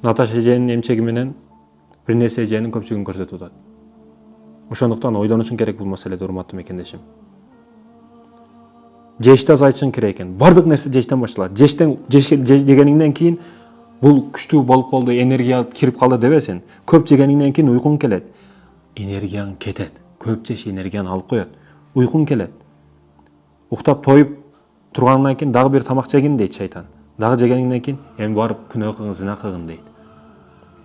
Наташа эженин эмчеги менен бир нерсе эженин көпчүлүгүн көрсөтүп атат. Ошондуктан ойлонушуң керек бул маселеде, урматтуу мекендешим. Жешти азайтышың керек экен. Бардык нерсе жештен башталат. Жегениңден кийин бул күчтүү болуп калды, энергия кирип калды дебесин. Көп жегениңден кийин уйкуң келет. Энергияң кетет. Көп жеш энергияны алып коет. Уйкуң келет. Уктап тоюп тургандан кийин дагы бир тамак жегин дейт шайтан. Дагы жегениңден кийин эми барып күнөө кылгын, зина кылгын дейт.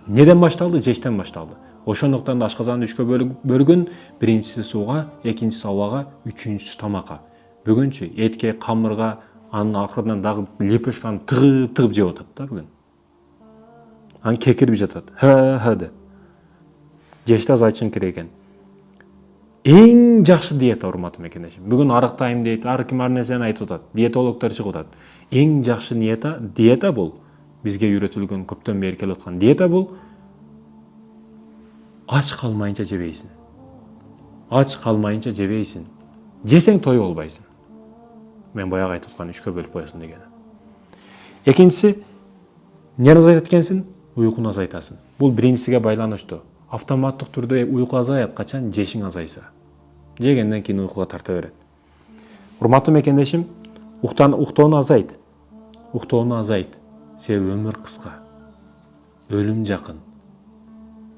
Неден башталды? Жештен башталды. Ошондуктан да ашказанды 3кө бөлгүн. Биринчиси сууга, экинчиси абага, үчүнчүсү тамакка. Бүгүнчү этке, камырга, анын акырынан дагы лепешканы тыгып жеп атат да бүгүн. Аны кекирип жатат. Ха деп. Жешти азайтышың керек экен. Эң жакшы диета, урматтуу мекендешим. Бүгүн арыктайм дейт, ар ким ар нерсени айтып атат. Диетологдор чыгып атат. Эң жакшы диета бул бизге үйрөтүлгөн, көптөн бери келип аткан диета бул ач калмайынча жебейсиң. Ач калмайынча жебейсиң. Жесең той болбайсың. Мен баягы айтып аткан 3кө бөлүп коесуң дегени. Экинчиси, эмнени азайтат экенсиң? Уйкуну азайтасың. Бул биринчисиге байланыштуу. Автоматтык түрдө уйку азаят качан? Жешиң азайса. Жегенден кийин уйкуга тарта берет. Урматтуу мекендешим, уктоону азайт. Уктоону азайт. Себеби өмүр кыска. Өлүм жакын.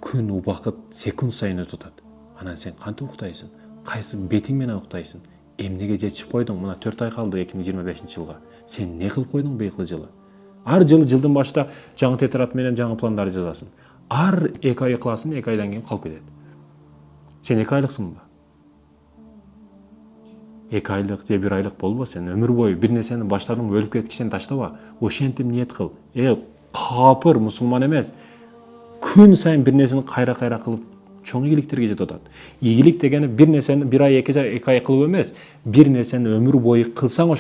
Күн, убакыт секунд сайын өтүп атат. Анан сен кантип уктайсың? Кайсы бетиң менен уктайсың? Эмнеге жетишип койдуң? Мына 4 ай калды 2025-жылга. Сен не кылып койдуң быйкы жылы? Ар жылдын башында жаңы тетрадь менен жаңы пландар жазасың. Ар 2 ай кыласың, 2 айдан кийин калып кетет. Сен 2 айлыксыңбы? 2 айлык же 1 айлык болбо, сен өмүр бою бир нерсени баштадың, өлүп кеткичен таштаба. Ошентип ниет кыл. Капыр, мусулман эмес. Күн сайын бир нерсени кайра кылып чоң ийгиликтерге жетип атат. Ийгилик дегени бир нерсени 1 ай, 2 ай кылып эмес, бир нерсени өмүр бою кылсаң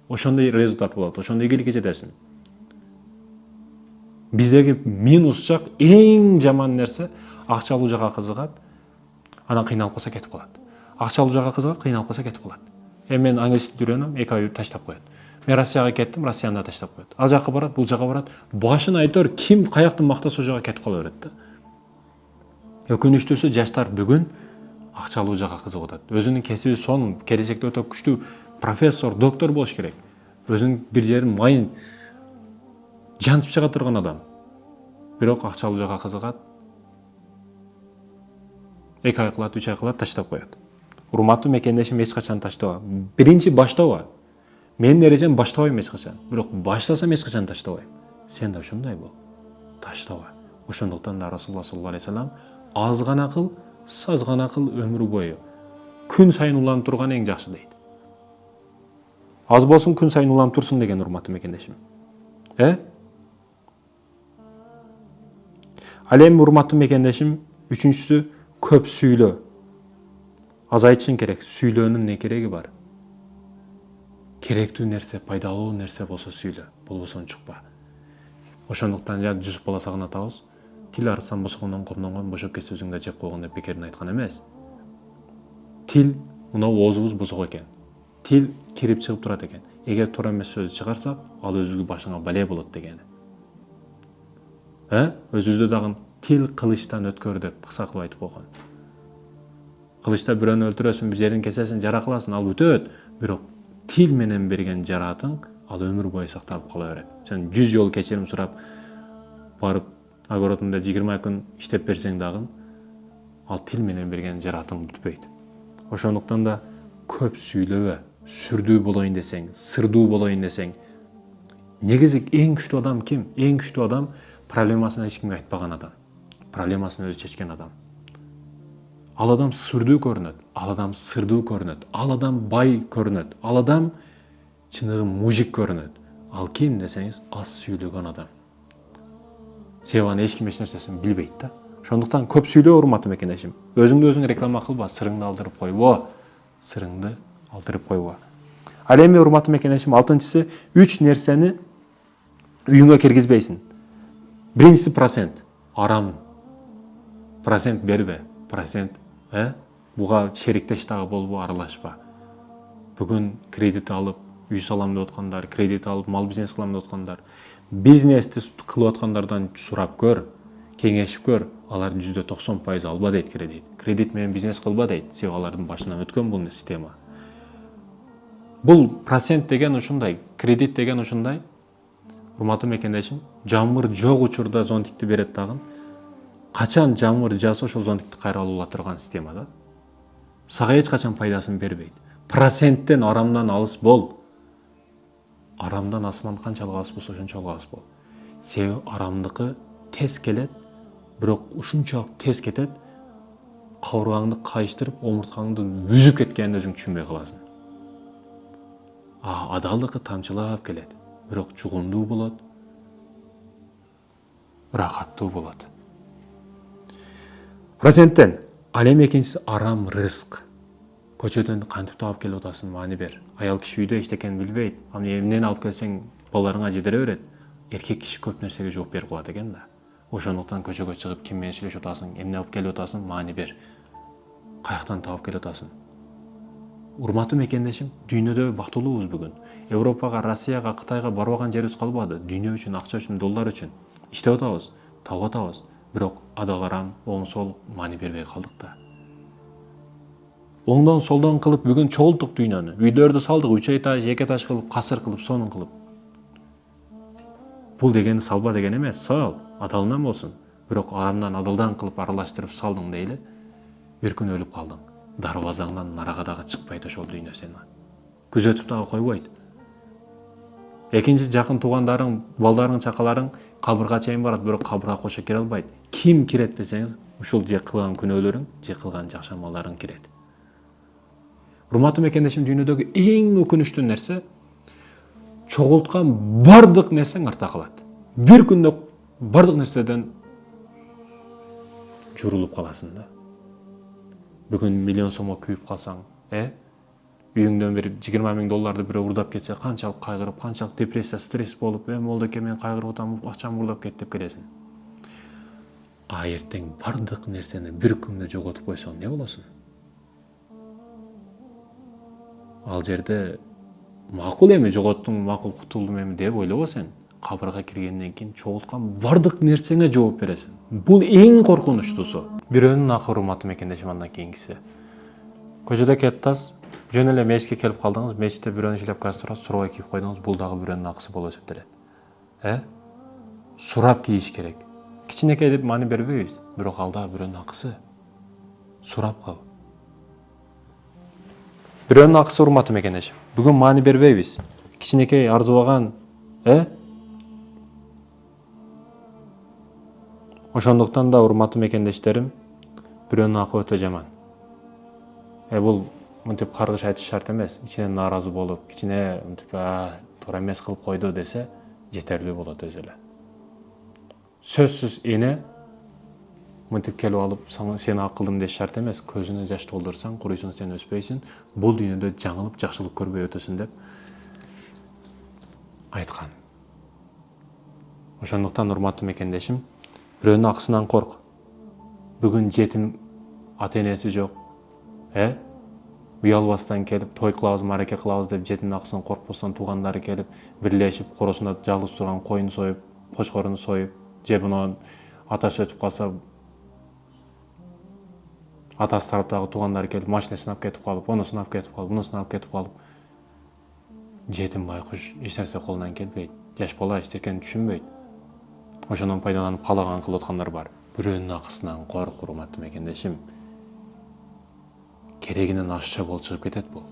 ошондой результат болот, ошондой ийгиликке жетесиң. Биздеги минус жак, эң жаман нерсе, акчалуу жака кызыгат, анан кыйналып калса кетип калат. Акчалуу жака кызыгат, кыйналып калса кетип калат. Мен англис тилди үйрөнөм, 2 ай таштап коет. Мен Россияга кеттим, Россияны да таштап коет. Ал жака барат, бул жака барат. Башын айтор, ким каяктын мактаса ошол жака кетип кала берет да. Өкүнүчтүүсү, жаштар бүгүн акчалуу жака кызыгып атат. Өзүнүн кесиби сонун, келечекте өтө күчтүү профессор, доктор болуш керек. Өзүнүн бир жерин майын жанып чыга турган адам. Бирок акчалуу жака кызыгат. 2 ай кылат, 3 ай кылат, таштап коет. Урматтуу мекендешим, эч качан таштаба. Биринчи баштаба. Менин эрежем баштабайм эч качан. Бирок баштасам эч качан таштабайм. Сен да ошондой бол. Таштаба. Ошондуктан да Расулулла саллаллаху алейхи вассалам аз гана кыл, саз гана кыл өмүр бою. Күн сайын уланып турган эң жакшы дейт. Аз болсун, күн сайын уланып турсун деген, урматтуу мекендешим. Ал эми, урматтуу мекендешим, үчүнчүсү, көп сүйлө. Азайтышың керек. Сүйлөөнүн не кереги бар? Керектүү нерсе, пайдалуу нерсе болсо сүйлө, болбосо унчукпа. Ошондуктан Жүсүп Баласагын атабыз тил арысан босогондон комдонгон, бошоп кетсе өзүңдө жеп койгон деп бекерин айткан эмес. Тил, мына оозубуз бузук экен. Тил кирип чыгып турат экен. Эгер туура эмес сөз чыгарсак, ал өзүңүн башыңа бале болот дегени. Өзүбүздө дагы тил кылычтан өткөр деп кыска кылып айтып койгон. Кылычта бирөөнү өлтүрөсүң, бир жерин кесесиң, жара кыласың, ал бүтөт. Бирок тил менен берген жаратың, ал өмүр бою сакталып кала берет. Сен 100 жолу кечирим сурап барып огородунда 20 күн иштеп берсең дагы, ал тил менен берген жаратың бүтпөйт. Ошондуктан да көп сүйлөбө, сүрдүү болоюн десең, сырдуу болоюн десең. Негизи эң күчтүү адам ким? Эң күчтүү адам проблемасын эч кимге айтпаган адам. Проблемасын өзү чечкен адам. Ал адам сүрдүү көрүнөт, ал адам сырдуу көрүнөт, ал адам бай көрүнөт, ал адам чыныгы мужик көрүнөт. Ал ким десеңиз, аз сүйлөгөн адам. Себеби аны эч ким эч нерсесин билбейт да. Ошондуктан көп сүйлөө, урматтуу мекендешим. Өзүңдү өзүң реклама кылба, сырыңды алдырып койбо. Сырыңды алдырып койбо. Ал эми, урматтуу мекендешим, 6-чысы, 3 нерсени үйүңө киргизбейсиң. Биринчиси процент. Арам. Процент бербе. Процент, буга шериктеш дагы болбо, аралашпа. Бүгүн кредит алып, үй салам деп аткандар, кредит алып, мал бизнес кылам деп аткандар. Бизнести кылып аткандардан сурап көр, кеңешип көр. Алар %90% алба дейт кредит. Кредит менен бизнес кылба дейт. Себеби алардын башынан өткөн бул система. Бул процент деген ушундай, кредит деген ушундай. Урматтуу мекендешим, жамгыр жок учурда зонтикти берет дагы. Качан жамгыр жааса ошол зонтикти кайра алып турган система да. Сага эч качан пайдасын бербейт. Проценттен арамдан алыс бол. Арамдан асман канчалык алыс болсо ошончолук алыс бол. Себеби арамдыкы тез келет, бирок ушунчалык тез кетет, кабыргаңды кайыштырып, омурткаңды үзүп кеткенин өзүң түшүнбөй каласың. Адалдыкы тамчылап келет, бирок чугундуу болот, рахаттуу болот. Проценттен ал эми экинчиси арам рызык. Көчөдөн кантип таап келип атасың, маани бер. Аял киши үйдө эчтекени билбейт. Аны эмнени алып келсең балдарыңа жедире берет. Эркек киши көп нерсеге жооп берип коет экен да. Ошондуктан көчөгө чыгып ким менен сүйлөшүп атасың, эмне алып келип атасың, маани бер. Каяктан таап келип атасың. Урматтуу мекендешим, дүйнөдө бактылуубуз бүгүн. Европага, Россияга, Кытайга барбаган жерибиз калбады. Дүйнө үчүн, акча үчүн, доллар үчүн иштеп атабыз, таап атабыз. Бирок адал арам, оң сол маани бербей калдык да. Оңдон солдон кылып бүгүн чогулттук дүйнөнү. Үйлөрдү салдык, 3 этаж, 2 этаж кылып, касыр кылып, сонун кылып. Бул деген салба деген эмес, сал, адалынан болсун. Бирок арамдан адалдан кылып аралаштырып салдың дейли, бир күн өлүп калдың. Дарбазаңдан нарага дагы чыкпайт ошол дүйнө сени. Күзөтүп дагы койбойт. Экинчи жакын туугандарың, балдарың, чакаларың кабырга чейин барат, бирок кабырга кошо кире албайт. Ким кирет десеңиз, ушул же кылган күнөөлөрүң, же кылган жакшамаларың кирет. Урматтуу мекендешим, дүйнөдөгү эң өкүнүчтүү нерсе чогулткан бардык нерсең артта калат. Бир күндө бардык нерседен журулуп каласың да. Бүгүн миллион сомго күйүп калсаң, үйүңдөн бир $20,000 бирөө урдап кетсе, канчалык кайгырып, канчалык депрессия, стресс болуп, болду экен, мен кайгырып атам, акчам урдап кетти деп келесиң. Эртең бардык нерсени бир күндө жоготуп койсоң, не болосуң? Ал жерде макул эми жоготтуң, макул кутулдум эми деп ойлобо сен. Кабырга киргенден кийин чогулткан бардык нерсеңе жооп бересиң. Бул эң коркунучтуусу. Бирөөнүн акы, урматтуу мекендешим, андан кийинкиси. Көчөдө кетатсыз, жөн эле мечитке келип калдыңыз, мечитте бирөөнүн шляпкасы турат, сурабай кийип койдуңуз, бул дагы бирөөнүн акысы болуп эсептелет. Сурап кийиш керек. Кичинекей деп маани бербейбиз, бирок ал дагы бирөөнүн акысы. Сурап кал. Бирөөнүн акысы, урматтуу мекендешим. Бүгүн маани бербейбиз. Кичинекей арзыбаган, Ошондуктан да, урматтуу мекендештерим, бирөөнүн акы өтө жаман. Бул мынтип каргыш айтыш шарт эмес. Ичинен нааразы болуп, кичине мынтип туура эмес кылып койду десе, жетерлүү болот өзү эле. Сөзсүз эне мынтип келип алып, сени ак кылдым деш шарт эмес. Көзүнө жаш толдурсаң, курuyсуң, сен өспөйсүң. Бул дүйнөдө жаңылып, жакшылык көрбөй өтөсүң деп айткан. Ошондуктан, урматтуу мекендешим, бирөөнүн акысынан корк. Бүгүн жетим ата-энеси жок, уялбастан келип, той кылабыз, мараке кылабыз деп жетимдин акысынан коркпостон туугандары келип, бирлешип, коросунда жалгыз турган коюн союп, кочкорун союп, же муну атасы өтүп калса, атасы тараптагы туугандары келип, машинесин алып кетип калып, онусун алып кетип калып, бунусун алып кетип калып. Жетим байкуш эч нерсе колунан келбейт. Жаш бала эчтекени түшүнбөйт. Ошондон пайдаланып каалаган кылып аткандар бар. Бирөөнүн акысынан корк, урматтуу мекендешим. Керегинен ашча болуп чыгып кетет бул.